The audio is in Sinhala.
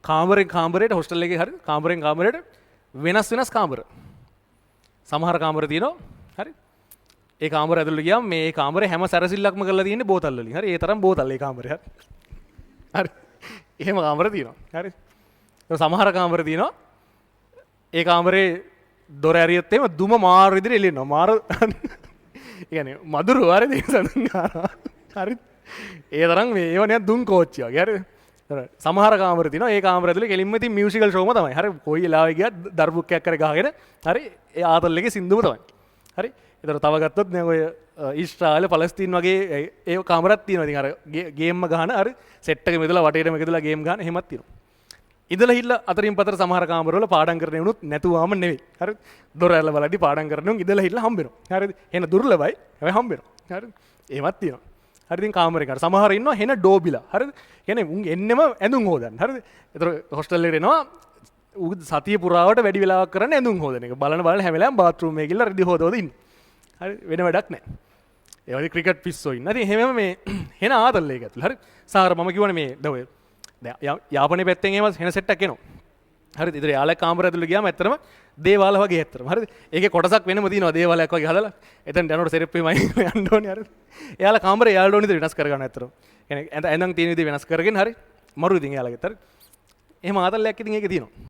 කාමරෙන් කාමරයට හොස්ටල් එකේ හරි කාමරෙන් කාමරයට වෙනස් වෙනස් කාමර. සමහර කාමර තියෙනවා හරි. ඒ කාමර ඇතුළට ගියාම මේ කාමරේ හැම සැරසිල්ලක්ම කරලා තියෙන්නේ බෝතල් වලින්. හරි. ඒ තරම් බෝතල් ඒ කාමරේ හරි. හරි. එහෙම කාමර තියෙනවා. හරි. සමහර කාමර තියෙනවා ඒ කාමරේ දොර ඇරියත් එහෙම දුම මාර විදිහට එළියෙනවා. මාර කියන්නේ මදුරු හරි දේශන ගන්නවා. හරි. ඒ තරම් මේ ඒව නිකන් දුම් කෝච්චි වගේ. හරි. සමහර කාමර තියෙනවා ඒ කාමර ඇතුලේ කෙලින්ම ඉතින් මියුසිකල් ෂෝම තමයි. හරි. කොයි වෙලාවෙ ගියත් දර්බුක් එකක් කර ගහගෙන හරි ඒ ආතල් එකේ සින්දුම තමයි. හරි. ඒතර තව ගත්තොත් දැන් ඔය ඊශ්‍රායල පලස්තීන් වගේ ඒ කාමරات තියෙනවා. ඉතින් අර ගේම් ගහන හරි සෙට් එක මෙදලා වටේටම එකදලා ගේම් ගහන එහෙමත් තියෙනවා. ඉඳලා හිටලා අතරින් පතර සමහර කාමරවල පාඩම් කරන්න වුණොත් නැතුවම නෙවෙයි. හරි. දොර ඇරලා බලද්දි පාඩම් කරන උන් ඉඳලා හිටලා හම්බ වෙනවා. හරිද? එන දුර්ලභයි. හැබැයි හම්බ වෙනවා. හරිද? ඒවත් තියෙනවා. හරි. ඉතින් කාමරේ කර සමහර ඉන්නවා හෙන ඩෝබිලා. හරිද? කියන්නේ උන් එන්නෙම ඇඳුම් හොදන්න. හරිද? ඒතර හොස්ටල් එකට එනවා සතිය පුරාවට වැඩි වෙලාවක් කරන්නේ ඇඳුම් හොදන එක. බලන හැම වෙලාවෙම බාත් รู ම් එකේ ගිහලා රෙදි හොදවද ඉන්න. හරි. වෙන වැඩක් නැහැ. ඒ වගේ ක්‍රිකට් පිස්සෝ ඉන්න. ඉතින් එහෙමම මේ හෙන ආතල් එක ඇතුළේ. හරි. සාර මම කියවනේ මේ දැන් ඔය යාපනයේ පැත්තෙන් එහෙම හෙන සෙට් එකක් එනවා. හරිද? ඉතින් යාළුවා කාමරය ඇතුළේ ගියාම ඇත්තටම දේවාල වගේ ඇත්තටම. හරිද? ඒකේ කොටසක් වෙනම තියෙනවා දේවාලයක් වගේ හදලා. එතන යනකොට සෙරෙප්පෙමයි යන්න ඕනේ. හරිද? එයාලා කාමරේ යාළුවා ඕනේ වෙනස් කර ගන්න ඇත්තටම. يعني ඇඳන් තියෙන විදිහ වෙනස් කරගෙන හරි. මරු ඉතින් එයාලගෙත් හරි. එහෙම ආතල්ලයක් ඉතින් ඒකේ තියෙනවා.